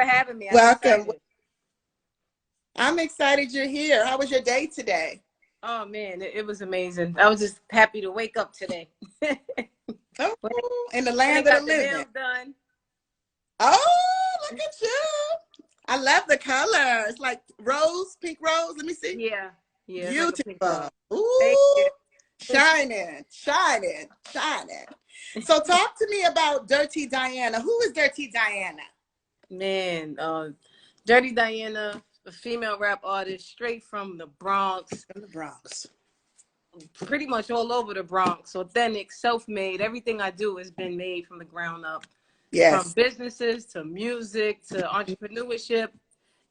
for having me. Welcome. I'm excited you're here. How was your day today? Oh man, it was amazing. I was just happy to wake up today. Oh, in the land of the living. Nails done. Oh, look at you. I love the color. It's like rose, pink rose. Let me see. Yeah. Yeah. Beautiful. Like ooh, shining, shining, shining. So talk to me about Dirti Diana. Who is Dirti Diana? Man, Dirti Diana, a female rap artist straight from the Bronx. From the Bronx. Pretty much all over the Bronx. Authentic, self-made. Everything I do has been made from the ground up. Yes. From businesses to music to entrepreneurship.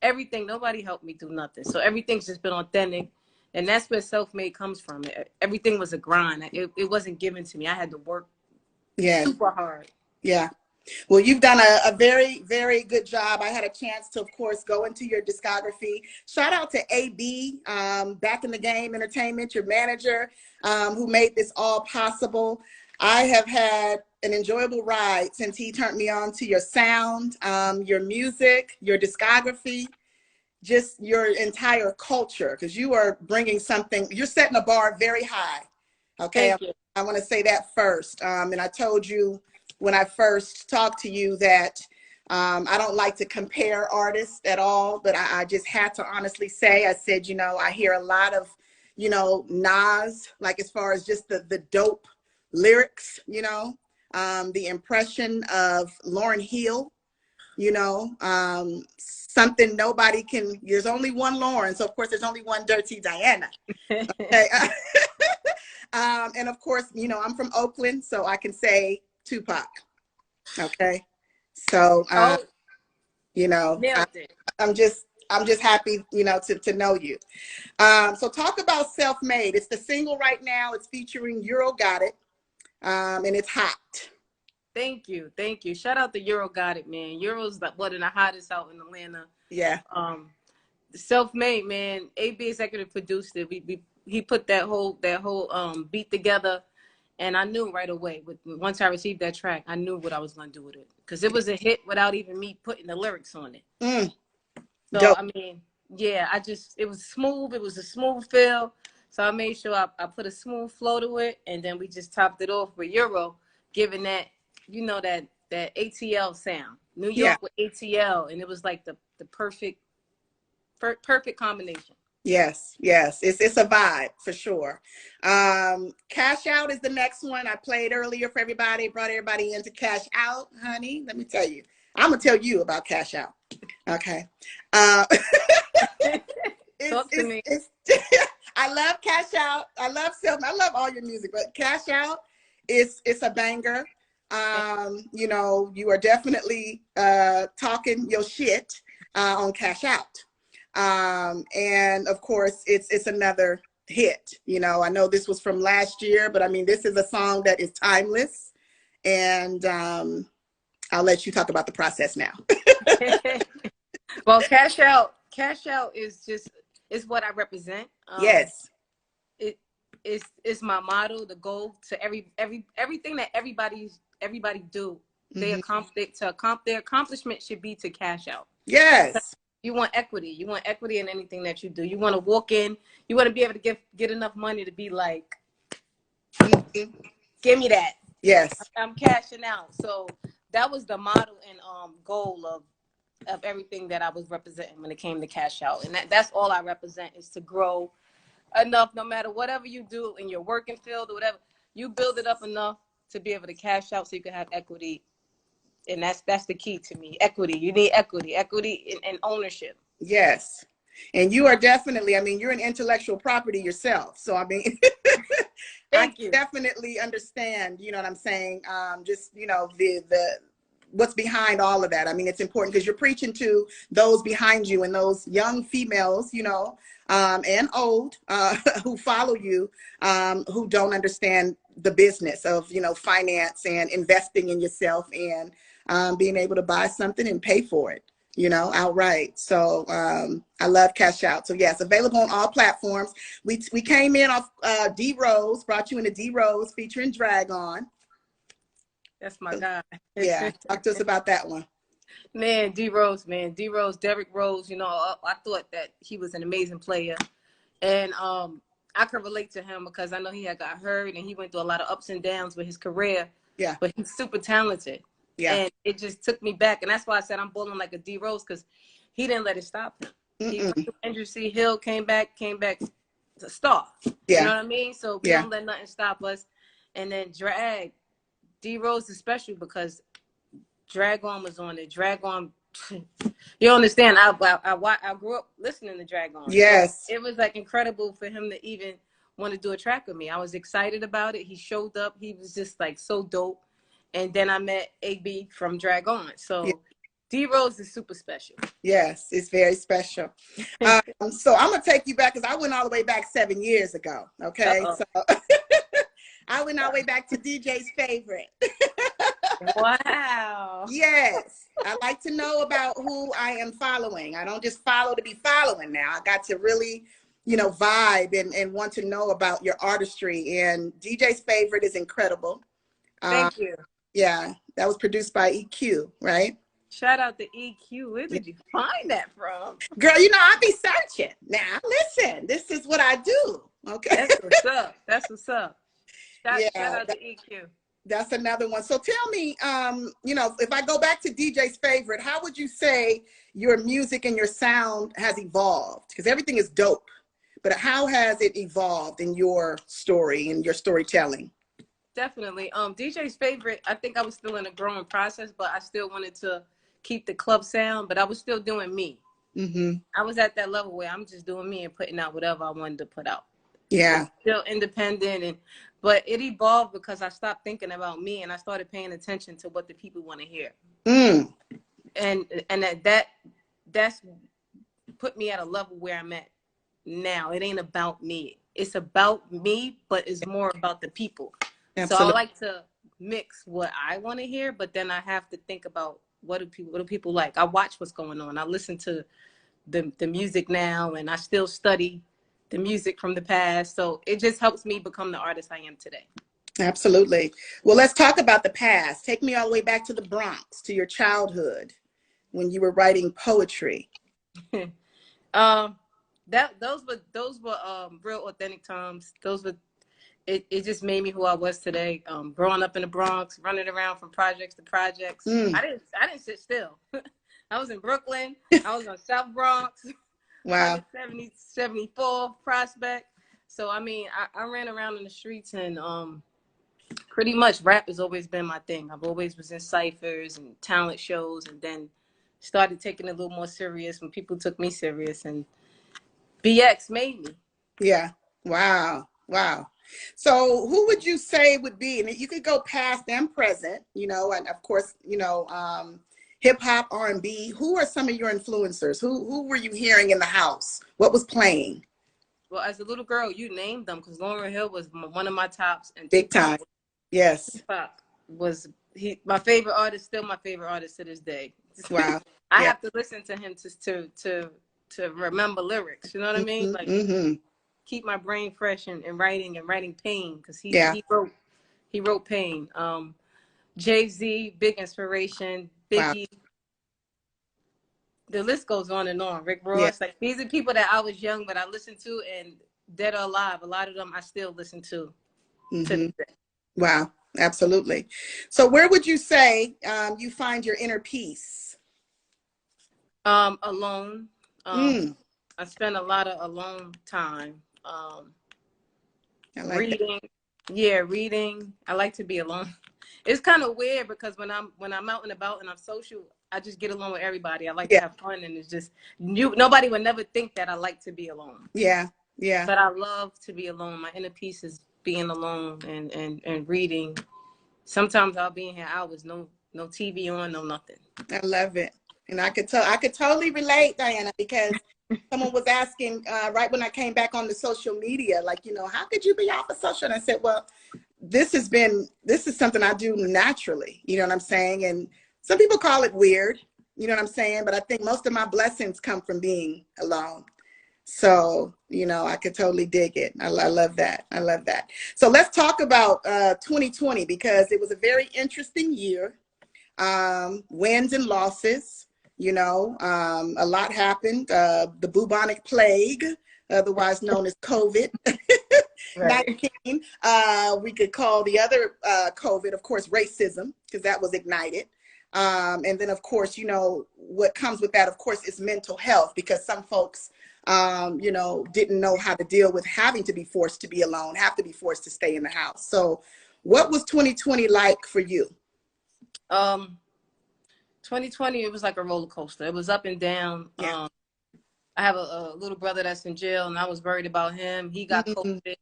Everything. Nobody helped me do nothing. So everything's just been authentic. And that's where self-made comes from. Everything was a grind. It wasn't given to me. I had to work super hard. Yeah. Well, you've done a very, very good job. I had a chance to, of course, go into your discography. Shout out to AB, Back in the Game Entertainment, your manager, who made this all possible. I have had an enjoyable ride since he turned me on to your sound, your music, your discography, just your entire culture, because you are bringing something, you're setting a bar very high. Okay. I want to say that first. And I told you when I first talked to you that I don't like to compare artists at all, but I just had to honestly say, I said, you know, I hear a lot of, you know, Nas, like as far as just the dope lyrics, you know, the impression of Lauryn Hill, you know, something nobody can, there's only one Lauryn. So of course there's only one Dirti Diana. Okay. And of course, you know, I'm from Oakland, so I can say Tupac. Okay. So, you know, I'm just happy, you know, to know you. So talk about Self-Made. It's the single right now. It's featuring Euro Got It. And it's hot. Thank you. Thank you. Shout out to Euro Got It, man. Euro's like one of the hottest out in Atlanta. Yeah. Self-Made, man. AB executive produced it. He put that whole beat together, and I knew right away. Once I received that track, I knew what I was gonna do with it, because it was a hit without even me putting the lyrics on it. So dope. I mean, yeah, it was smooth. It was a smooth feel. So I made sure I put a smooth flow to it, and then we just topped it off with Euro, giving that, you know, that ATL sound, New York with ATL, and it was like the perfect combination. Yes, yes, it's a vibe for sure. Cash Out is the next one I played earlier for everybody, brought everybody into Cash Out, honey. Let me tell you, I'm gonna tell you about Cash Out. Okay. Talk to me. I love Cash Out. I love all your music, but Cash Out it's a banger. You know, you are definitely talking your shit on Cash Out. And of course it's another hit. You know, I know this was from last year, but I mean, this is a song that is timeless, and I'll let you talk about the process now. Well, Cash Out is what I represent. Yes. It's my motto, the goal to everything that everybody do. Their accomplishment should be to cash out. Yes. You want equity. You want equity in anything that you do. You want to walk in. You want to be able to get enough money to be like, give me that. Yes. I'm cashing out. So that was the model and goal of everything that I was representing when it came to cash out. And that's all I represent, is to grow enough, no matter whatever you do in your working field or whatever, you build it up enough to be able to cash out so you can have equity. And that's the key to me. Equity. You need equity and ownership. Yes. And you are definitely, I mean, you're an intellectual property yourself. So, I mean, I definitely understand, you know what I'm saying? Just, you know, what's behind all of that. I mean, it's important because you're preaching to those behind you and those young females, you know, and old who follow you, who don't understand the business of, you know, finance and investing in yourself and being able to buy something and pay for it, you know, outright. So I love Cash Out. So yes, available on all platforms. We came in off D Rose, brought you into D Rose featuring Dragon. That's my guy. Yeah, talk to us about that one. Man, D Rose, man. D Rose, Derrick Rose, you know, I thought that he was an amazing player. And I could relate to him because I know he had got hurt and he went through a lot of ups and downs with his career. Yeah. But he's super talented. Yeah. And it just took me back. And that's why I said I'm bowling like a D Rose, because he didn't let it stop him. He went through injury, Hill came back to star. Yeah. You know what I mean? So we don't let nothing stop us. And then drag. D Rose is special because Drag On was on it. Drag On, you understand? I grew up listening to Drag On. Yes. So it was like incredible for him to even want to do a track with me. I was excited about it. He showed up. He was just like so dope. And then I met AB from Drag On. So D Rose is super special. Yes, it's very special. So I'm gonna take you back because I went all the way back 7 years ago. Okay, so I went all the way back to DJs Favorite. Wow. Yes, I like to know about who I am following. I don't just follow to be following now. I got to really, you know, vibe and want to know about your artistry. And DJ's Favorite is incredible. Thank you. Yeah, that was produced by EQ, right? Shout out to EQ. Where did you find that from? Girl, you know, I be searching. Now, listen, this is what I do. Okay. That's what's up. That's what's up. Shout out to EQ. That's another one. So tell me, you know, if I go back to DJ's Favorite, how would you say your music and your sound has evolved? Because everything is dope, but how has it evolved in your story and your storytelling? Definitely. DJ's Favorite, I think I was still in a growing process, but I still wanted to keep the club sound, but I was still doing me. I was at that level where I'm just doing me and putting out whatever I wanted to put out. Yeah. Still independent, but it evolved because I stopped thinking about me and I started paying attention to what the people want to hear. And that's put me at a level where I'm at now. It ain't about me. It's about me, but it's more about the people. Absolutely. So I like to mix what I want to hear, but then I have to think about what do people like. I watch what's going on. I listen to the music now, and I still study the music from the past. So it just helps me become the artist I am today. Absolutely. Well, let's talk about the past. Take me all the way back to the Bronx, to your childhood when you were writing poetry. Those were real authentic times. It just made me who I was today. Growing up in the Bronx, running around from projects to projects. I didn't sit still. I was in Brooklyn. I was on South Bronx. Wow. 74 Prospect. So I mean, I ran around in the streets, and pretty much rap has always been my thing. I've always was in ciphers and talent shows, and then started taking it a little more serious when people took me serious, and BX made me. Yeah. Wow. Wow. So who would you say would be, and you could go past and present, you know, and of course, you know, hip hop, R&B. Who are some of your influencers? Who were you hearing in the house? What was playing? Well, as a little girl, you named them, because Lauryn Hill was one of my tops, and big time. Yes. Tupac was my favorite artist, still my favorite artist to this day. Wow. I have to listen to him to remember lyrics. You know what I mean? Like keep my brain fresh and writing pain, because he wrote pain. Jay-Z, big inspiration. Biggie. Wow. The list goes on and on. Rick Ross. Yeah. Like, these are people that I was young, but I listened to, and dead or alive, a lot of them I still listen to. Wow, absolutely. So where would you say you find your inner peace? Alone. I spend a lot of alone time. I like reading. That. Yeah, reading. I like to be alone. It's kind of weird because when I'm out and about and I'm social, I just get along with everybody. I like to have fun, and it's just nobody would never think that I like to be alone. Yeah, yeah. But I love to be alone. My inner peace is being alone and reading. Sometimes I'll be in here hours, no TV on, no nothing. I love it, and I could totally relate, Diana, because someone was asking right when I came back on the social media, like, you know, how could you be off of social? And I said, well, this is something I do naturally. You know what I'm saying? And some people call it weird. You know what I'm saying? But I think most of my blessings come from being alone. So, you know, I could totally dig it. I love that. I love that. So let's talk about 2020, because it was a very interesting year. wins and losses. You know, a lot happened. The bubonic plague, otherwise known as COVID. Right. 19. We could call the other COVID, of course, racism, because that was ignited. And then, of course, you know, what comes with that, of course, is mental health, because some folks, you know, didn't know how to deal with having to be forced to be alone, have to be forced to stay in the house. So what was 2020 like for you? 2020, it was like a roller coaster. It was up and down. Yeah. I have a little brother that's in jail, and I was worried about him. He got COVID.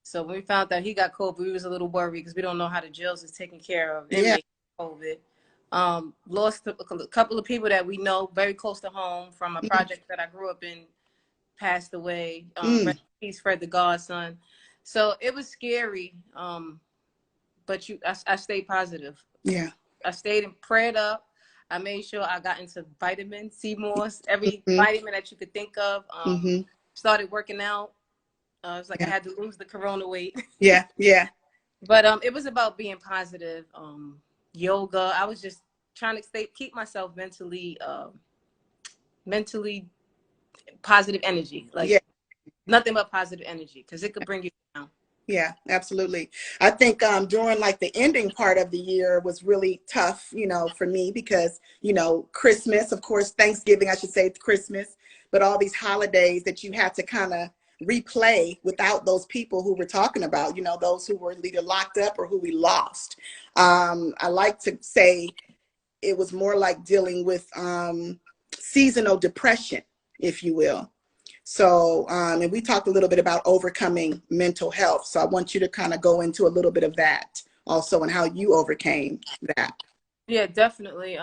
So when we found out he got COVID, we was a little worried because we don't know how the jails is taking care of inmates with COVID. Lost a couple of people that we know very close to home from a project that I grew up in, passed away. Rest in peace, Fred the Godson. So it was scary, but I stayed positive. Yeah. I stayed and prayed up. I made sure I got into vitamin C more, every vitamin that you could think of. Started working out. It's like I had to lose the corona weight. Yeah. But it was about being positive. Yoga. I was just trying to keep myself mentally positive energy. Like nothing but positive energy, because it could bring you down. Yeah, absolutely. I think during like the ending part of the year was really tough, you know, for me, because, you know, Christmas, of course, Thanksgiving, I should say Christmas, but all these holidays that you had to kind of replay without those people who we're talking about, you know, those who were either locked up or who we lost. I like to say it was more like dealing with seasonal depression, if you will. So, and we talked a little bit about overcoming mental health. So I want you to kind of go into a little bit of that also, and how you overcame that. Yeah, definitely.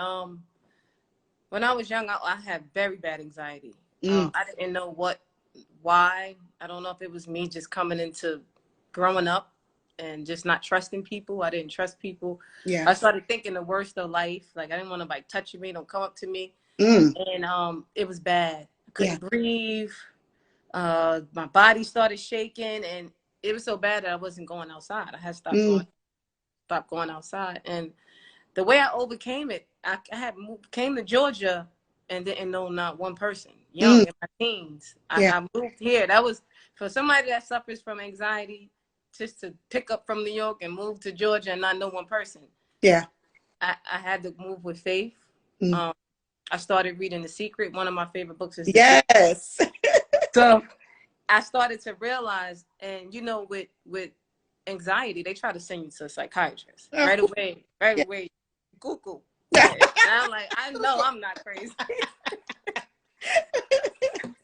When I was young, I had very bad anxiety. I didn't know why. I don't know if it was me just coming into growing up and just not trusting people. I didn't trust people. Yeah. I started thinking the worst of life. Like I didn't want nobody touching me, don't come up to me. And it was bad. I couldn't breathe. My body started shaking, and it was so bad that I wasn't going outside. I had stopped going outside. And the way I overcame it, I came to Georgia and didn't know not one person. Young in my teens, I moved here. That was for somebody that suffers from anxiety, just to pick up from New York and move to Georgia and not know one person. Yeah, I had to move with faith. I started reading The Secret. One of my favorite books is The Secret. So I started to realize, and you know, with anxiety, they try to send you to a psychiatrist right away. Google. And I'm like, I know I'm not crazy.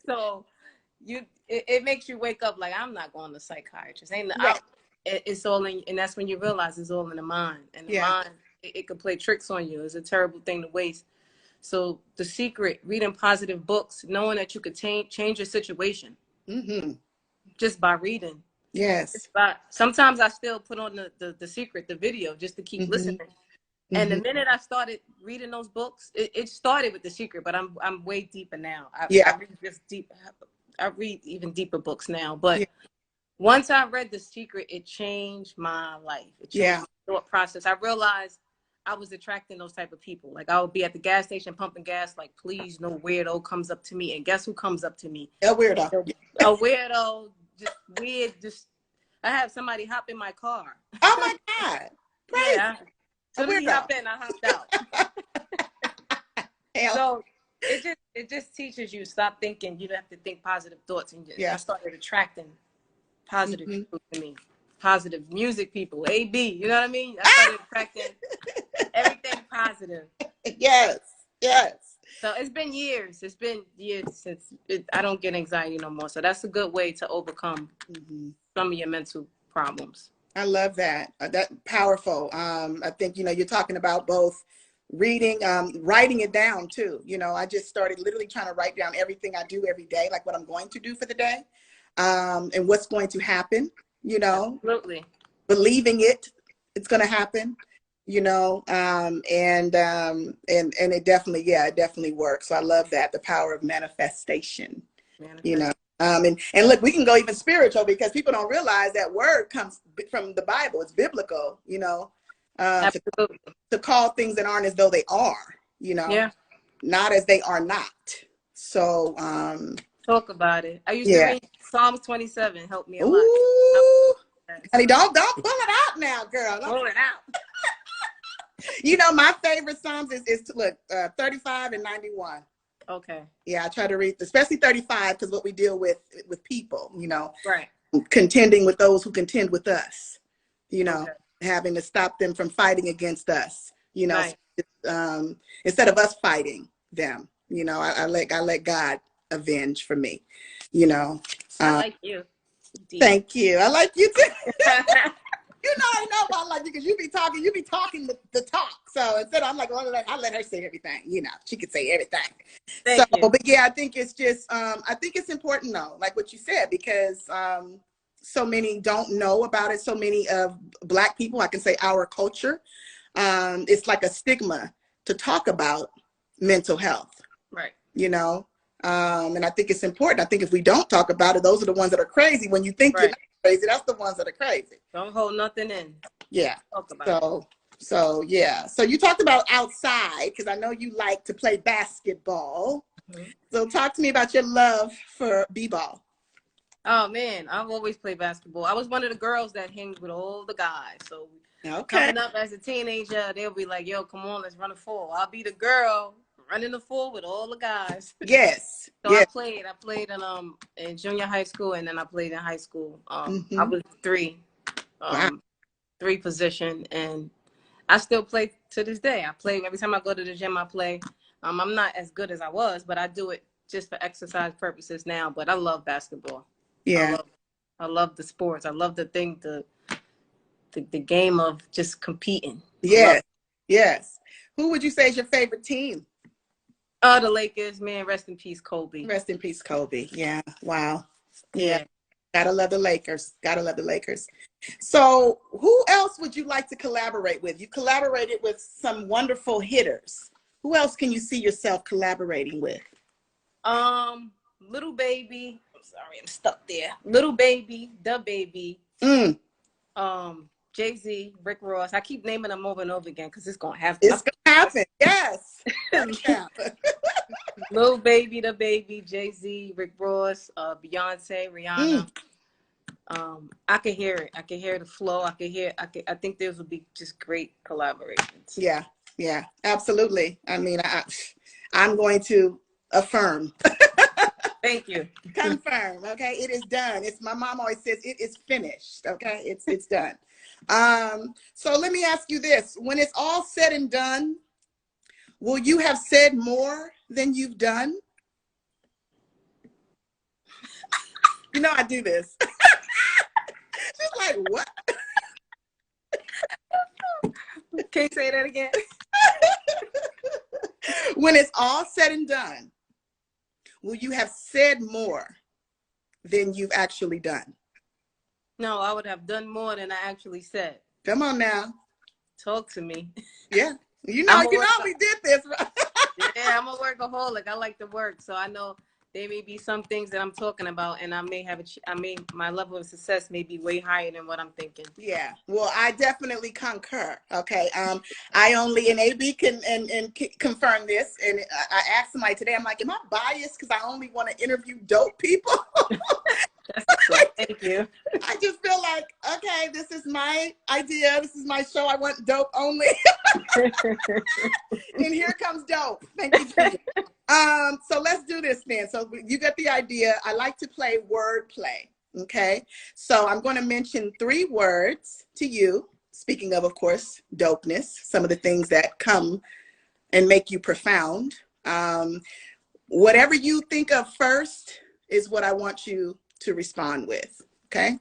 So it makes you wake up like, I'm not going to psychiatrist. It's all in, and that's when you realize it's all in the mind. And the mind, it could play tricks on you. It's a terrible thing to waste. So The Secret, reading positive books, knowing that you could change your situation just by reading. Yes. Sometimes I still put on the Secret, the video, just to keep listening. And the minute I started reading those books, it started with The Secret, but I'm way deeper now. I read even deeper books now. But once I read The Secret, it changed my life. It changed my thought process. I realized I was attracting those type of people. Like I would be at the gas station pumping gas, like, please, no weirdo comes up to me. And guess who comes up to me? A weirdo. A weirdo, just weird. I had somebody hop in my car. Oh my God. Crazy. Yeah. So he hopped in, I hopped out. So it just teaches you, stop thinking. You have to think positive thoughts. And I started attracting positive people to me. Positive music people, AB, you know what I mean? I started attracting everything positive. Yes. So it's been years since I don't get anxiety no more. So that's a good way to overcome some of your mental problems. I love that. That's powerful. I think, you know, you're talking about both reading, writing it down too. You know, I just started literally trying to write down everything I do every day, like what I'm going to do for the day, and what's going to happen, you know. Absolutely. Believing it's going to happen, you know, and it definitely works. So I love that, the power of manifestation. You know. And look, we can go even spiritual, because people don't realize that word comes from the Bible. It's biblical, you know. Absolutely. To call things that aren't as though they are, you know, Yeah. not as they are not. So, talk about it. I used to yeah. read Psalms 27. Helped me a lot. Ooh, honey, don't pull it out now, girl. Pull it out. You know, my favorite Psalms is look, 35 and 91. Okay. Yeah, I try to read, especially 35, because what we deal with people, you know, Right. contending with those who contend with us, you know, Okay. having to stop them from fighting against us, you know, Nice. instead of us fighting them, you know, I let God avenge for me, you know. I like you. Thank you. I like you too. You know, I know about like you because you be talking the talk. So instead, I'm like, well, I'll let her say everything. You know, she could say everything. Thank you. But yeah, I think it's just, I think it's important though, like what you said, because so many don't know about it. So many of Black people, I can say our culture, it's like a stigma to talk about mental health. Right. You know, and I think it's important. I think if we don't talk about it, those are the ones that are crazy. When you think you're not crazy, that's the ones that are crazy. Don't hold nothing in. Yeah. Talk about it. So yeah. So you talked about outside, because I know you like to play basketball. Mm-hmm. So talk to me about your love for b-ball. Oh man, I've always played basketball. I was one of the girls that hangs with all the guys. So coming up as a teenager, they'll be like, "Yo, come on, let's run a 4." I'll be the girl running the 4 with all the guys. Yes. So yes. I played in junior high school, and then I played in high school. I was 3 position, and I still play to this day. I play every time I go to the gym. I play. I'm not as good as I was, but I do it just for exercise purposes now. But I love basketball. Yeah. I love the sports. I love the game of just competing. Yes. Yes. Who would you say is your favorite team? Oh, the Lakers, man. Rest in peace, Kobe. Rest in peace, Kobe. Yeah. Wow. Yeah. Gotta love the Lakers. Gotta love the Lakers. So who else would you like to collaborate with? You collaborated with some wonderful hitters. Who else can you see yourself collaborating with? Lil Baby. I'm sorry, I'm stuck there. Lil Baby, The Baby. Jay-Z, Rick Ross. I keep naming them over and over again because it's gonna happen. It's gonna happen. Yes. Lil Baby, The Baby, Jay-Z, Rick Ross, Beyonce, Rihanna. I can hear it. I can hear the flow. I think those would be just great collaborations. Yeah, yeah, absolutely. I mean, I'm going to affirm. Thank you. Confirm. Okay, it is done. It's my mom always says it is finished. Okay, it's done. So let me ask you this: when it's all said and done, will you have said more than you've done? You know I do this. She's like, what? Can you say that again? When it's all said and done, will you have said more than you've actually done? No, I would have done more than I actually said. Come on now. Talk to me. Yeah. You know we did this, right? Yeah, I'm a workaholic. I like to work. So I know there may be some things that I'm talking about, and I may have my level of success may be way higher than what I'm thinking. Yeah, well, I definitely concur. Okay, I only, and AB can confirm this. And I asked somebody today, I'm like, am I biased because I only want to interview dope people? Thank you. I just feel like, okay, this is my idea. This is my show. I want dope only. And here comes dope. Thank you, Jesus. So let's do this then. So you get the idea. I like to play word play. Okay. So I'm going to mention 3 words to you. Speaking of course, dopeness, some of the things that come and make you profound. Whatever you think of first is what I want you to respond with. Okay.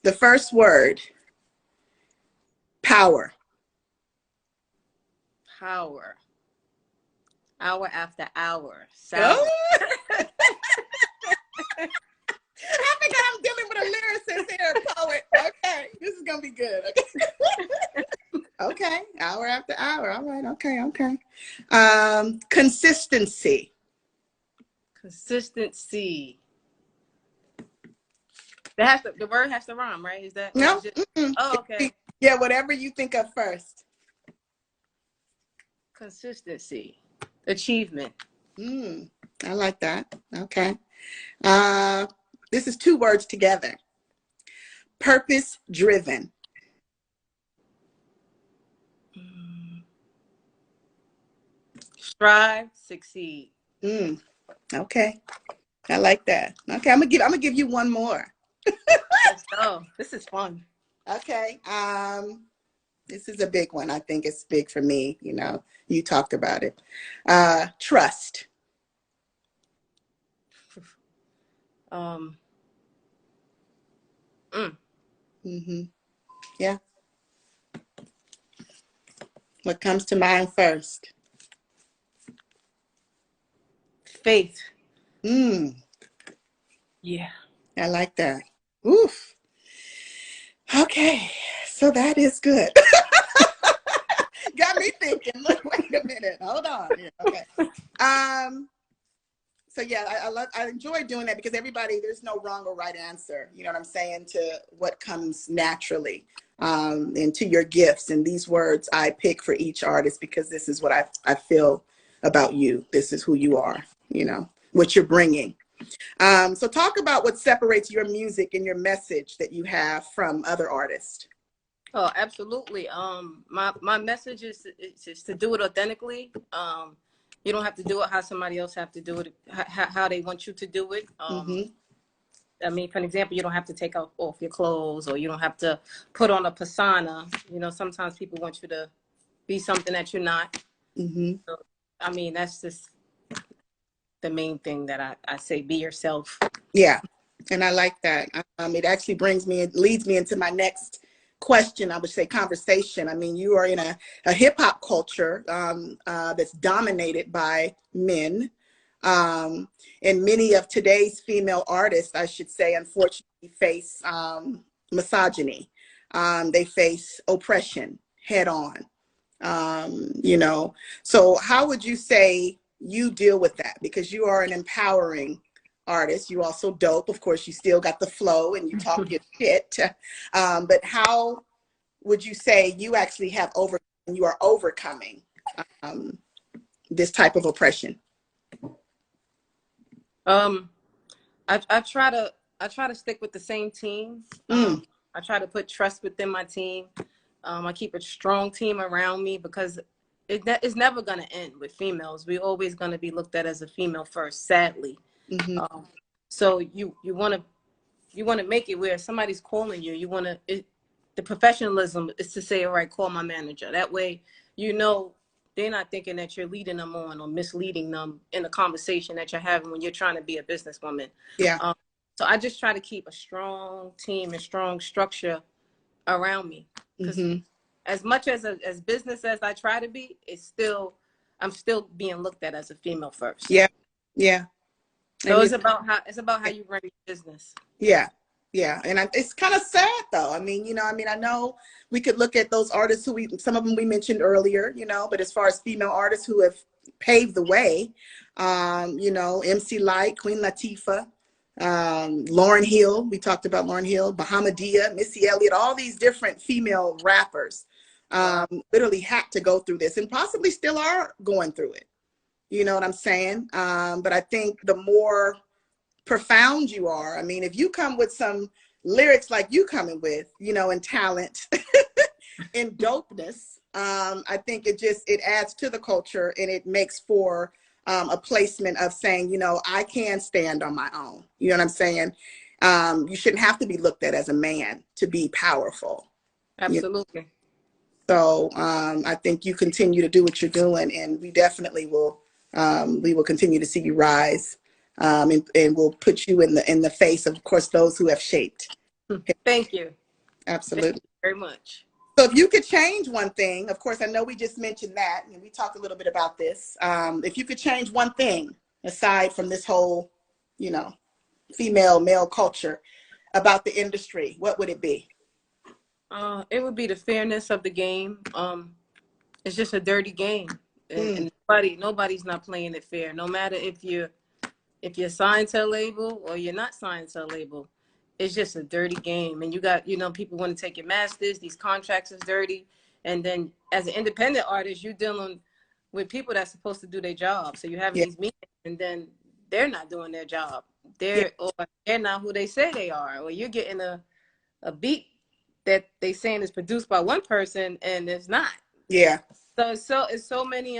The first word, power. Power. Hour after hour. Oh. I think I'm dealing with a lyricist here, a poet. Okay, this is gonna be good. Okay. Okay, hour after hour. All right. Okay. Consistency. Consistency. The word has to rhyme, right? Is that? No. Oh, okay. Yeah, whatever you think of first. Consistency, achievement. I like that. Okay. This is 2 words together. Purpose driven. Strive, succeed. Okay. I like that. Okay, I'm gonna give you one more. Let's go. This is fun. Okay. This is a big one. I think it's big for me. You know, you talked about it. Trust. Yeah. What comes to mind first? Faith. Yeah. I like that. Oof. Okay. So that is good. Got me thinking. Look, wait a minute. Hold on. Yeah, okay. So yeah, I enjoy doing that because there's no wrong or right answer. You know what I'm saying? To what comes naturally, and to your gifts. And these words I pick for each artist because this is what I feel about you. This is who you are. You know what you're bringing. So talk about what separates your music and your message that you have from other artists. Oh, absolutely. My message is to do it authentically. You don't have to do it how somebody else have to do it, how they want you to do it. I mean, for an example, you don't have to take off your clothes, or you don't have to put on a persona. You know, sometimes people want you to be something that you're not. So, I mean, that's just the main thing that I say, be yourself. Yeah. And I like that. It actually leads me into my next question, I would say conversation. I mean, you are in a hip hop culture that's dominated by men. And many of today's female artists, I should say, unfortunately face misogyny. They face oppression head on. You know, so how would you say you deal with that? Because you are an empowering artist. You also dope. Of course, you still got the flow and you talk your shit. But how would you say you actually you are overcoming this type of oppression? I try to stick with the same team. I try to put trust within my team. I keep a strong team around me because it's never going to end with females. We're always going to be looked at as a female first, sadly. So you want to make it where somebody's calling you. The professionalism is to say, all right, call my manager. That way, you know, they're not thinking that you're leading them on or misleading them in the conversation that you're having when you're trying to be a businesswoman. Yeah. So I just try to keep a strong team and strong structure around me. Because as much as business as I try to be, I'm still being looked at as a female first. Yeah. Yeah. So it's about how you run your business. Yeah. Yeah. And it's kind of sad though. I mean, I know we could look at those artists some of them we mentioned earlier, but as far as female artists who have paved the way, MC Lyte, Queen Latifah, Lauryn Hill, we talked about Lauryn Hill, Bahamadia, Missy Elliott, all these different female rappers literally had to go through this and possibly still are going through it. You know what I'm saying? But I think the more profound you are, I mean, if you come with some lyrics like you coming with, and talent and dopeness, I think it adds to the culture and it makes for a placement of saying, I can stand on my own. You know what I'm saying? You shouldn't have to be looked at as a man to be powerful. Absolutely. So I think you continue to do what you're doing, and we definitely will. We will continue to see you rise, and we'll put you in the face of course, those who have shaped. Thank you. Absolutely. Thank you very much. So if you could change one thing, of course, I know we just mentioned that, and we talked a little bit about this. If you could change one thing aside from this whole, female male culture about the industry, what would it be? It would be the fairness of the game. It's just a dirty game, and nobody's not playing it fair. No matter if you're signed to a label or you're not signed to a label, it's just a dirty game. And you got, you know, people want to take your masters. These contracts is dirty. And then as an independent artist, you're dealing with people that's supposed to do their job. So you're having these meetings, and then they're not doing their job. Or they're not who they say they are. Or you're getting a beat that they saying is produced by one person and it's not. Yeah. So it's so many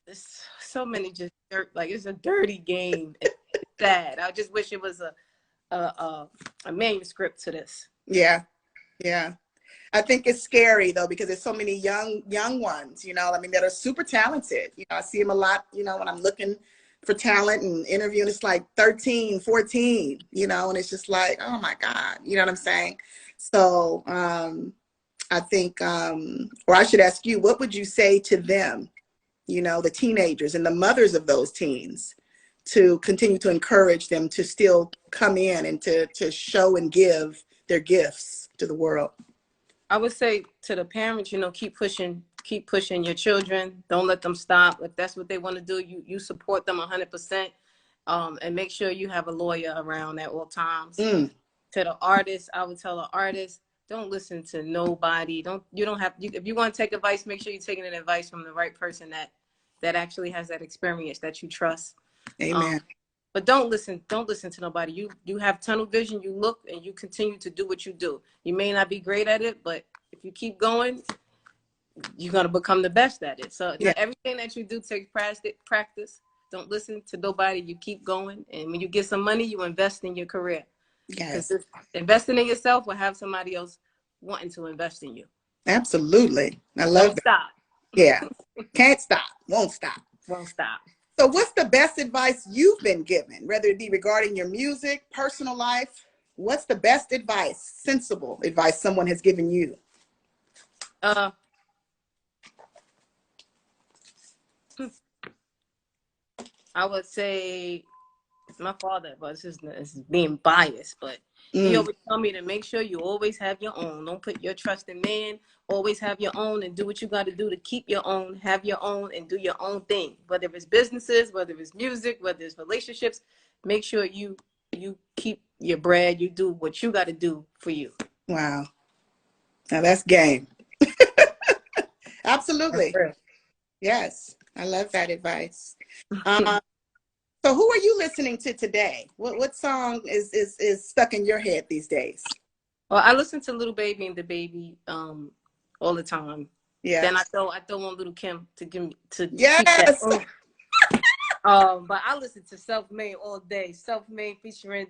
it's so many just dirt, like it's a dirty game. It's sad. I just wish it was a manuscript to this. Yeah. Yeah. I think it's scary though, because there's so many young ones, you know, I mean, that are super talented. You know, I see them a lot, you know, when I'm looking for talent and interviewing, it's like 13, 14, you know, and it's just like, oh my God, you know what I'm saying? So I think, or I should ask you, what would you say to them, you know, the teenagers and the mothers of those teens, to continue to encourage them to still come in and to show and give their gifts to the world? I would say to the parents, you know, keep pushing your children. Don't let them stop. If that's what they want to do, you support them 100%. And make sure you have a lawyer around at all times. To the artists, I would tell the artists, don't listen to nobody. If you want to take advice, make sure you're taking an advice from the right person that actually has that experience that you trust. Amen. But don't listen to nobody. You have tunnel vision, you look and you continue to do what you do. You may not be great at it, but if you keep going, you're going to become the best at it. So everything that you do takes practice. Don't listen to nobody. You keep going. And when you get some money, you invest in your career. Yes. Investing in yourself will have somebody else wanting to invest in you. Absolutely. I love Don't stop. Yeah. Can't stop. Won't stop. Won't stop. So what's the best advice you've been given, whether it be regarding your music, personal life? What's the best advice, sensible advice someone has given you? I would say it's my father, but it's being biased. But he always tell me to make sure you always have your own. Don't put your trust in man. Always have your own and do what you got to do to keep your own, have your own, and do your own thing. Whether it's businesses, whether it's music, whether it's relationships, make sure you keep your bread. You do what you got to do for you. Wow. Now that's game. Absolutely. Yes. I love that advice. So who are you listening to today? What song is stuck in your head these days? Well, I listen to Lil Baby and the Baby all the time. Yeah. Then I throw on Lil Kim to give me to keep that. But I listen to Self Made all day. Self Made featuring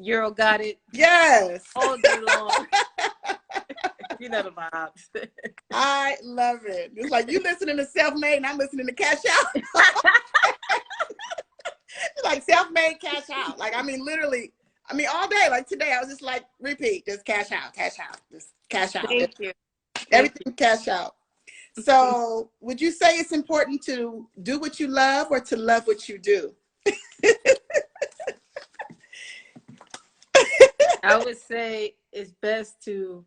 Euro Got It. Yes. All day long. You know the vibes. I love it. It's like you listening to Self Made and I'm listening to Cash Out. Like Self Made, Cash Out. Like, I mean, literally, I mean, all day. Like today, I was just like, repeat, just cash out, just cash out. Thank you. Everything cash out. So would you say it's important to do what you love or to love what you do? I would say it's best to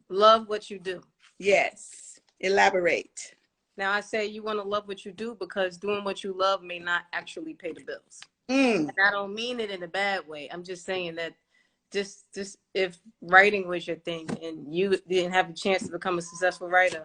love what you do. Yes. Elaborate. Now, I say you want to love what you do because doing what you love may not actually pay the bills. And I don't mean it in a bad way. I'm just saying that just if writing was your thing and you didn't have a chance to become a successful writer,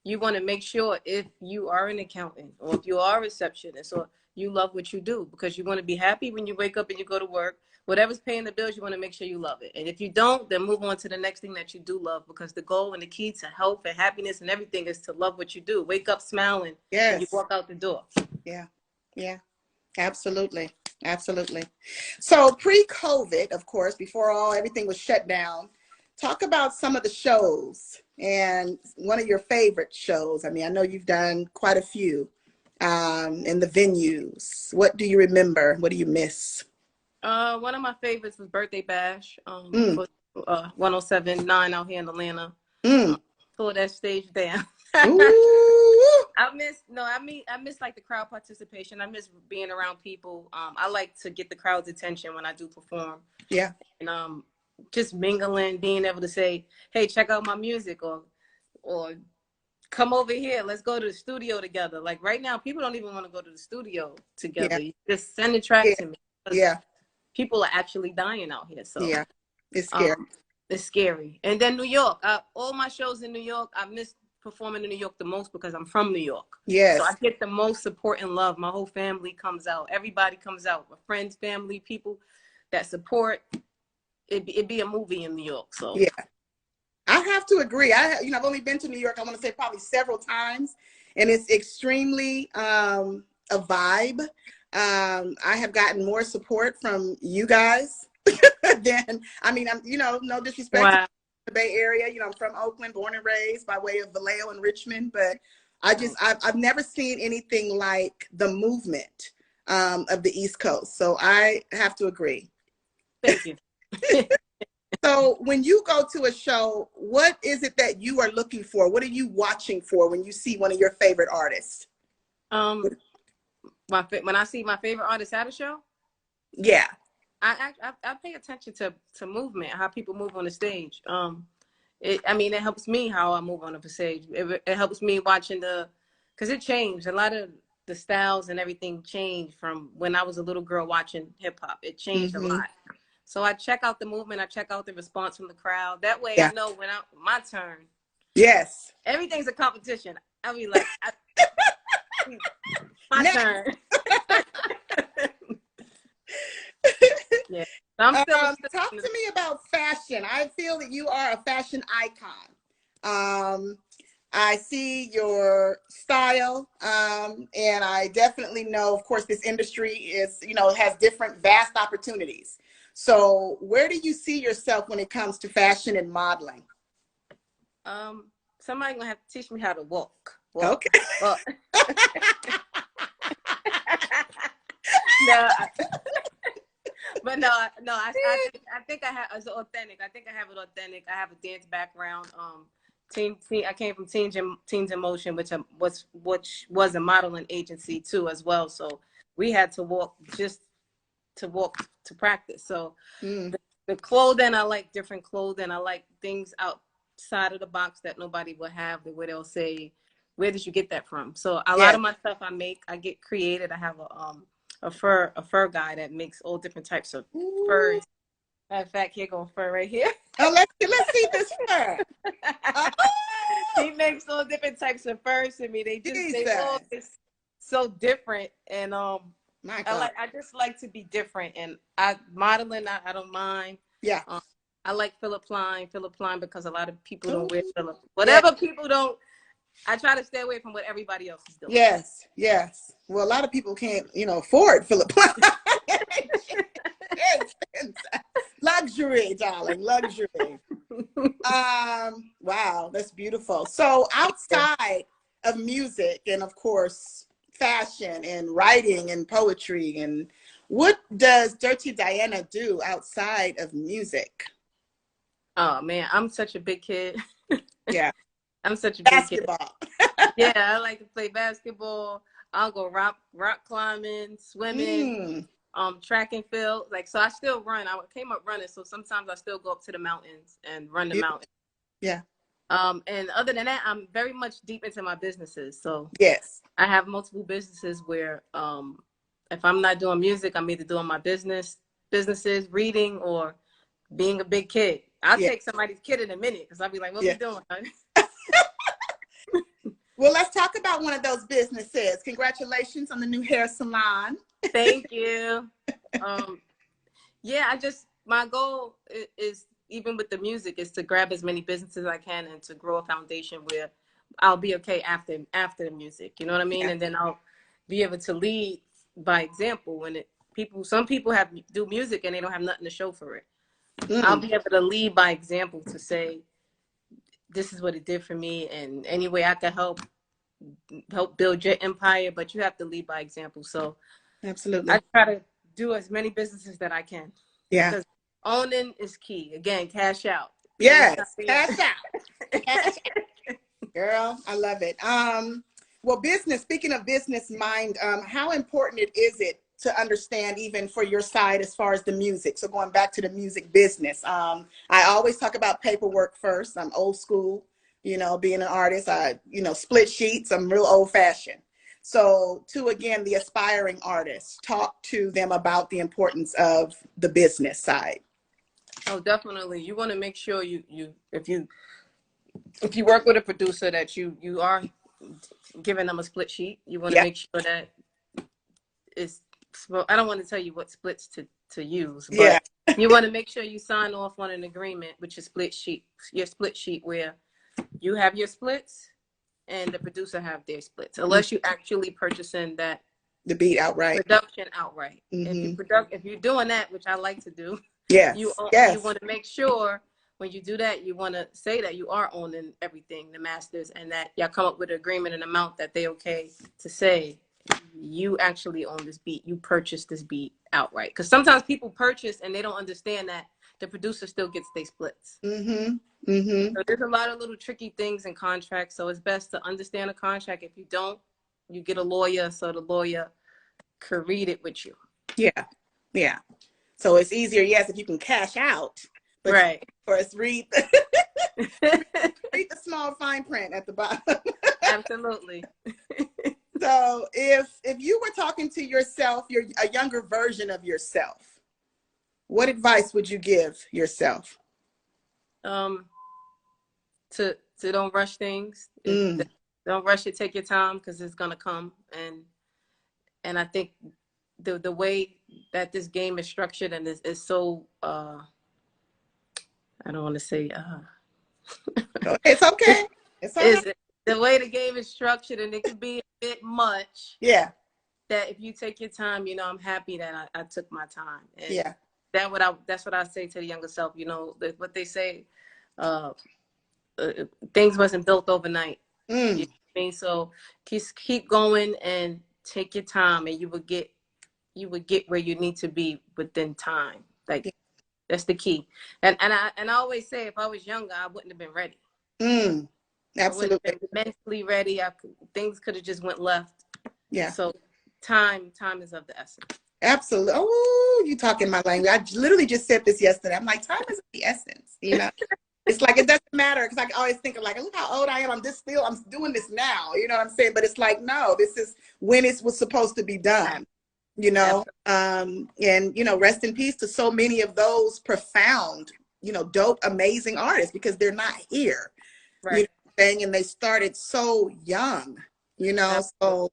you want to make sure if you are an accountant or if you are a receptionist or you love what you do, because you want to be happy when you wake up and you go to work. Whatever's paying the bills, you want to make sure you love it. And if you don't, then move on to the next thing that you do love, because the goal and the key to health and happiness and everything is to love what you do. Wake up smiling when you walk out the door. Yeah. Yeah. Absolutely. Absolutely. So pre-COVID, of course, before everything was shut down, talk about some of the shows and one of your favorite shows. I mean, I know you've done quite a few in the venues. What do you remember? What do you miss? One of my favorites was Birthday Bash for 107.9 out here in Atlanta. Tore that stage down. I miss like the crowd participation. I miss being around people. I like to get the crowd's attention when I do perform. Yeah. And just mingling, being able to say, hey, check out my music, or come over here, let's go to the studio together. Like right now, people don't even want to go to the studio together. You just send a track to me. Yeah. people are actually dying out here. So yeah, it's scary. It's scary. And then New York, all my shows in New York, I miss performing in New York the most because I'm from New York. Yes. So I get the most support and love. My whole family comes out. Everybody comes out. My friends, family, people that support. It'd be a movie in New York. So yeah, I have to agree. I've only been to New York, I want to say probably several times, and it's extremely a vibe. I have gotten more support from you guys than, I'm no disrespect to the Bay Area. I'm from Oakland, born and raised by way of Vallejo and Richmond, but I've never seen anything like the movement of the East Coast. So I have to agree. Thank you. So when you go to a show, what is it that you are looking for? What are you watching for when you see one of your favorite artists? When I see my favorite artist at a show, yeah, I pay attention to movement, how people move on the stage. It helps me how I move on the stage. It helps me watching because it changed. A lot of the styles and everything changed from when I was a little girl watching hip hop. It changed a lot. So I check out the movement. I check out the response from the crowd. That way I know when my turn. Yes. Everything's a competition. I'll be like, my turn. Yeah. So talk to me about fashion. I feel that you are a fashion icon. I see your style, and I definitely know, of course, this industry is, has different vast opportunities. So where do you see yourself when it comes to fashion and modeling? Somebody gonna have to teach me how to walk. Okay. No, I think I have it's authentic. I think I have it authentic. I have a dance background. I came from Teens in Motion, which was a modeling agency too as well. So we had to walk to practice. So the clothing, I like different clothing. I like things outside of the box that nobody will have, where they'll say, where did you get that from? So a lot of my stuff I get created. I have a fur guy that makes all different types of furs. Matter of fact, here goes fur right here. Oh, let's see this fur. He makes all different types of furs to me. They all just so different, and I just like to be different. And modeling, I don't mind. Yeah. I like Philip Plein because a lot of people don't wear Philip. Whatever people don't. I try to stay away from what everybody else is doing. Yes, yes. Well, a lot of people can't, afford Philip Plein. Luxury, darling, luxury. Wow, that's beautiful. So outside of music and, of course, fashion and writing and poetry, and what does Dirty Diana do outside of music? Oh, man, I'm such a big kid. Yeah. I'm such a big basketball. Kid. Yeah, I like to play basketball. I'll go rock climbing, swimming, track and field. So I still run. I came up running, so sometimes I still go up to the mountains and run the mountains. Yeah. And other than that, I'm very much deep into my businesses. So yes, I have multiple businesses where if I'm not doing music, I'm either doing my businesses, reading, or being a big kid. I'll take somebody's kid in a minute because I'll be like, what are you doing, honey? Well, let's talk about one of those businesses. Congratulations on the new hair salon. Thank you. My goal is, even with the music, is to grab as many businesses as I can and to grow a foundation where I'll be okay after the music. You know what I mean? Yeah. And then I'll be able to lead by example. Some people do music and they don't have nothing to show for it. I'll be able to lead by example to say, this is what it did for me, and any way I can help build your empire, but you have to lead by example. So absolutely, I try to do as many businesses that I can. Yeah, because owning is key. Again, cash out. Yes, cash out. Cash out. Girl, I love it. Well, speaking of business mind, how important is it to understand, even for your side, as far as the music? So going back to the music business, I always talk about paperwork first. I'm old school, being an artist. I split sheets. I'm real old fashioned. So to, again, the aspiring artists, talk to them about the importance of the business side. Oh, definitely. You want to make sure if you work with a producer, that you are giving them a split sheet. You want to make sure that it's, well, I don't want to tell you what splits to use, but you want to make sure you sign off on an agreement with your split sheet where you have your splits and the producer have their splits, unless you actually purchasing the beat outright, production outright. If you're doing that, which I like to do, you want to make sure when you do that, you want to say that you are owning everything, the masters, and that y'all come up with an agreement, an amount that they okay to say you actually own this beat, you purchased this beat outright. Because sometimes people purchase and they don't understand that the producer still gets their splits. So there's a lot of little tricky things in contracts. So it's best to understand a contract. If you don't, you get a lawyer, so the lawyer could read it with you. Yeah. So it's easier, yes, if you can cash out. But first read read the small fine print at the bottom. Absolutely. So if you were talking to yourself, a younger version of yourself, what advice would you give yourself? To don't rush things. Don't rush it. Take your time, because it's gonna come. And I think the way that this game is structured and is so I don't want to say it's okay. It's all right. The way the game is structured, and it could be a bit much. Yeah. That if you take your time, I'm happy that I took my time. And that's what I say to the younger self. What they say, things wasn't built overnight. You know what I mean? So keep going and take your time, and you would get where you need to be within time. That's the key. And I always say, if I was younger, I wouldn't have been ready. Absolutely. I wouldn't have been mentally ready. Things could have just went left. Yeah. So time is of the essence. Absolutely. Oh, you talking my language. I literally just said this yesterday. I'm like, time is of the essence. It's like, it doesn't matter, because I always think of like, look how old I am. I'm doing this now. You know what I'm saying? But it's like, no, this is when it was supposed to be done. And rest in peace to so many of those profound, dope, amazing artists, because they're not here. Right. And they started so young, so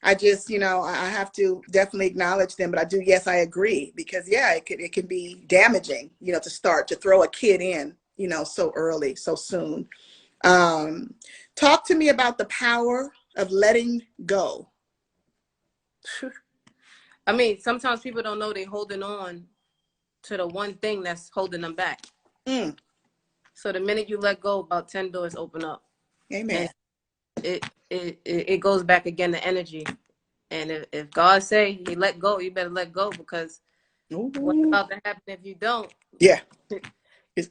I just, I have to definitely acknowledge them. But I do, yes, I agree, because it can be damaging, to throw a kid in, so early, so soon. Talk to me about the power of letting go. I mean, sometimes people don't know they're holding on to the one thing that's holding them back. So the minute you let go, about 10 doors open up. Amen. And it goes back again to energy. And if God say you let go, you better let go, because what's about to happen if you don't? Yeah. It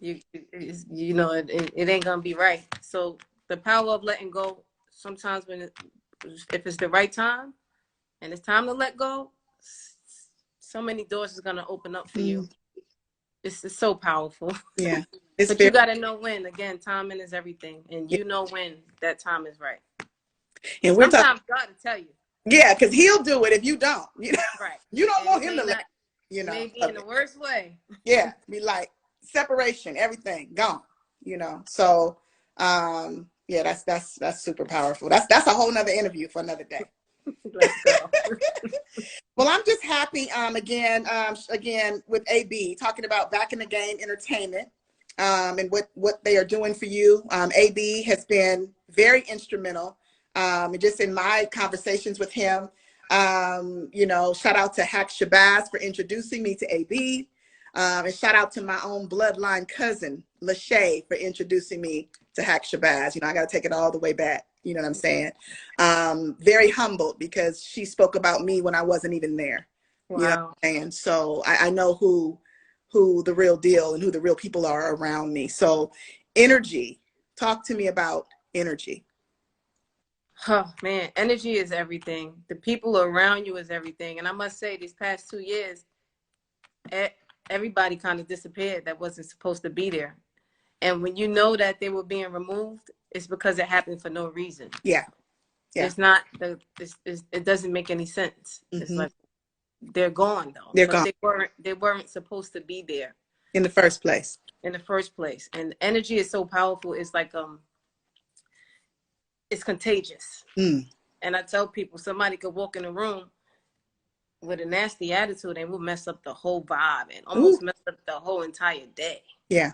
ain't gonna be right. So the power of letting go, sometimes if it's the right time and it's time to let go, so many doors is gonna open up for you. It's so powerful. Yeah. But you gotta know when. Again, timing is everything, and you know when that time is right. And sometimes God will tell you. Yeah, because He'll do it if you don't. Right. You don't want Him to let. Maybe in the worst way. Yeah, be like separation, everything gone. So that's super powerful. That's a whole nother interview for another day. Let's go. Well, I'm just happy again with AB, talking about Back in the Game Entertainment, and what they are doing for you. AB has been very instrumental, just in my conversations with him. Shout out to Hack Shabazz for introducing me to AB, and shout out to my own bloodline cousin Lachey for introducing me to Hack Shabazz. I got to take it all the way back. You know what I'm saying? Very humbled, because she spoke about me when I wasn't even there. Wow. You know what I'm saying? So I know who the real deal and who the real people are around me. So energy, talk to me about energy. Oh man, energy is everything. The people around you is everything. And I must say, these past 2 years, everybody kind of disappeared that wasn't supposed to be there. And when you know that they were being removed, it's because it happened for no reason. Yeah. It's not it doesn't make any sense. It's like they're gone though. They're gone. They weren't supposed to be there in the first place. And energy is so powerful. It's like it's contagious. And I tell people, somebody could walk in a room with a nasty attitude and will mess up the whole vibe and almost mess up the whole entire day. Yeah.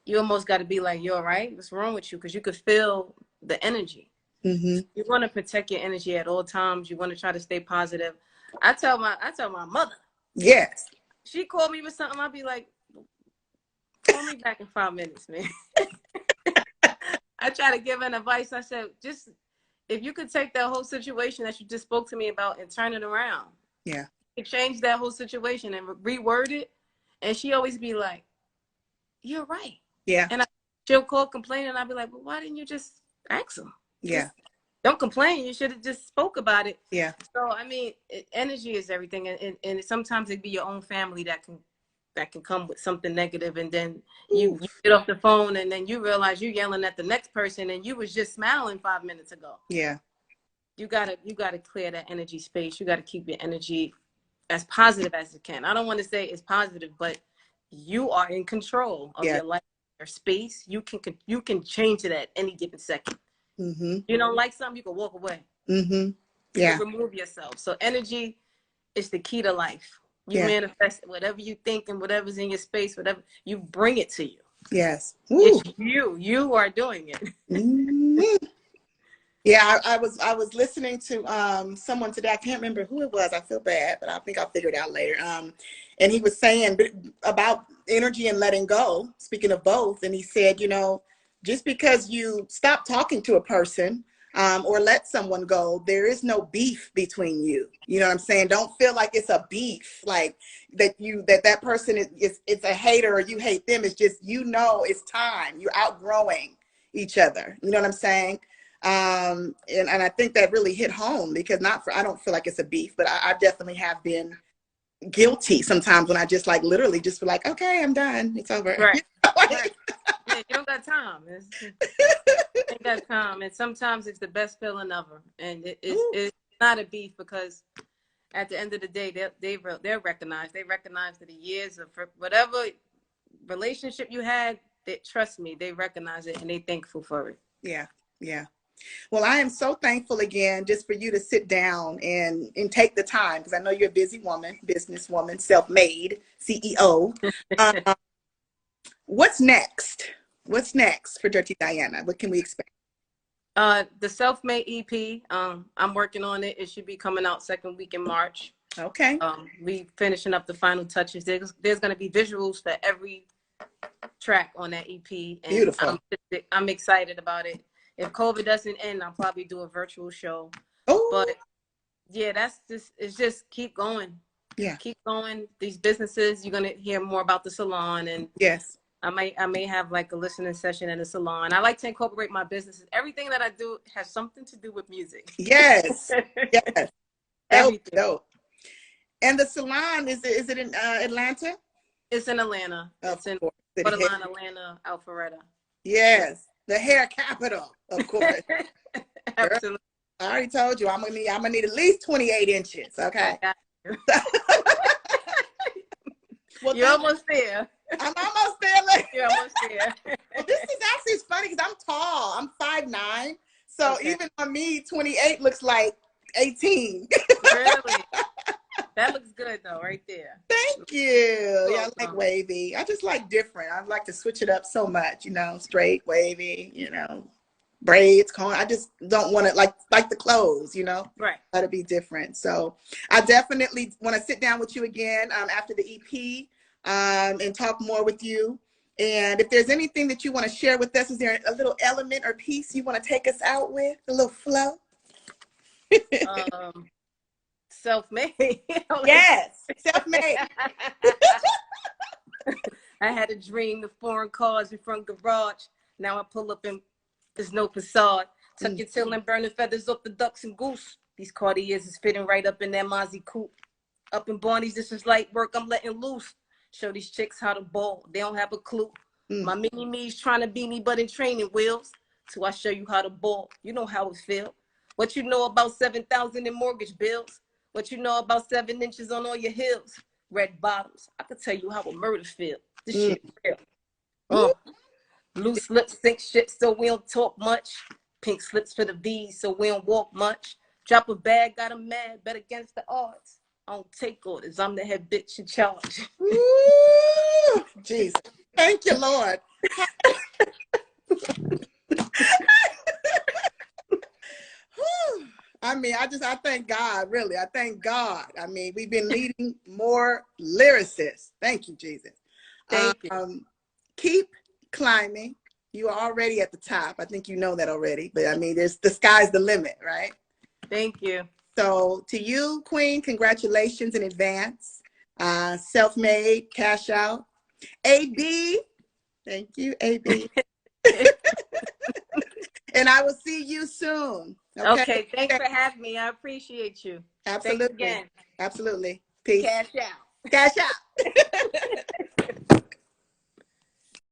You almost got to be like, you're all right. What's wrong with you? Because you could feel the energy. You want to protect your energy at all times. You want to try to stay positive. I tell my mother. Yes. She called me with something. I'll be like, call me back in 5 minutes, man. I try to give an advice. I said, just if you could take that whole situation that you just spoke to me about and turn it around. Yeah. You could change that whole situation and reword it. And she always be like, you're right. Yeah. And she'll call complaining, and I'll be like, well, why didn't you just ask them? Yeah. Just don't complain. You should have just spoke about it. Yeah. So, I mean, energy is everything. And sometimes it be your own family that can come with something negative, and then you get off the phone and then you realize you're yelling at the next person and you was just smiling 5 minutes ago. Yeah. You gotta clear that energy space. You gotta keep your energy as positive as it can. I don't want to say it's positive, but you are in control of your life, your space. You can change it at any given second. You don't like something, you can walk away. You can remove yourself. So energy is the key to life. You manifest whatever you think and whatever's in your space, whatever, you bring it to you. Yes. It's you are doing it. Yeah, I was listening to someone today. I can't remember who it was. I feel bad, but I think I'll figure it out later. And he was saying about energy and letting go, speaking of both. And he said, just because you stop talking to a person or let someone go, there is no beef between you. You know what I'm saying? Don't feel like it's a beef, like that person it's a hater or you hate them. It's just, it's time. You're outgrowing each other. You know what I'm saying? And I think that really hit home, because I don't feel like it's a beef, but I definitely have been guilty sometimes when I just literally just feel like, okay, I'm done. It's over. Right. Right. Yeah, you don't got time. You ain't got time. And sometimes it's the best feeling ever. And it's not a beef, because at the end of the day, they're recognized. They recognize that the years of whatever relationship you had, trust me, they recognize it and they thankful for it. Yeah. Yeah. Well, I am so thankful again just for you to sit down and take the time, because I know you're a busy woman, businesswoman, self-made, CEO. What's next? What's next for Dirti Diana? What can we expect? The self-made EP, I'm working on it. It should be coming out second week in March. Okay. We finishing up the final touches. There's going to be visuals for every track on that EP. And beautiful. I'm excited about it. If COVID doesn't end, I'll probably do a virtual show. Oh. But yeah, it's just keep going. Yeah. Keep going. These businesses, you're going to hear more about the salon. And yes, I may have like a listening session in the salon. I like to incorporate my businesses. Everything that I do has something to do with music. Yes. Yes. Everything. Dope. And the salon, is it in Atlanta? It's in Atlanta. It's in borderline Atlanta, Alpharetta. Yes. The hair capital, of course. Absolutely. I already told you I'm gonna need at least 28 inches. Okay. Well, you're almost there. I'm almost there. You're almost there. Well, this is actually funny because I'm tall. I'm 5'9". So even on me, 28 looks like 18. Really? That looks good though, right there. Thank you. Yeah, I like wavy. I just like different. I like to switch it up so much, straight, wavy, braids, cone. I just don't want it like the clothes, Right. Let it be different. So I definitely want to sit down with you again after the EP and talk more with you. And if there's anything that you want to share with us, is there a little element or piece you want to take us out with? A little flow? Self-made. Yes, self-made. I had a dream, the foreign cars in front garage. Now I pull up and there's no facade. Tuck your tail and burn the feathers off the ducks and goose. These Cartiers is fitting right up in that Mozzie coupe. Up in Barney's, this is light work, I'm letting loose. Show these chicks how to ball. They don't have a clue. My mini-me's trying to beat me, but in training wheels. So I show you how to ball. You know how it feel. What you know about 7,000 in mortgage bills? What you know about 7 inches on all your heels? Red bottoms. I could tell you how a murder feel. This shit real. Loose lips sink shit so we don't talk much. Pink slips for the V's so we don't walk much. Drop a bag, got 'em mad, bet against the odds. I don't take orders. I'm the head bitch in charge. Ooh, Jesus. Thank you, Lord. I mean, I thank God, really. I thank God. I mean, we've been needing more lyricists. Thank you, Jesus. Thank you. Keep climbing. You are already at the top. I think you know that already. But I mean, the sky's the limit, right? Thank you. So to you, Queen, congratulations in advance. Self-made, cash out. AB, thank you, AB. And I will see you soon. Okay, thanks for having me. I appreciate you. Absolutely. Thanks again. Absolutely. Peace. Cash out. Cash out.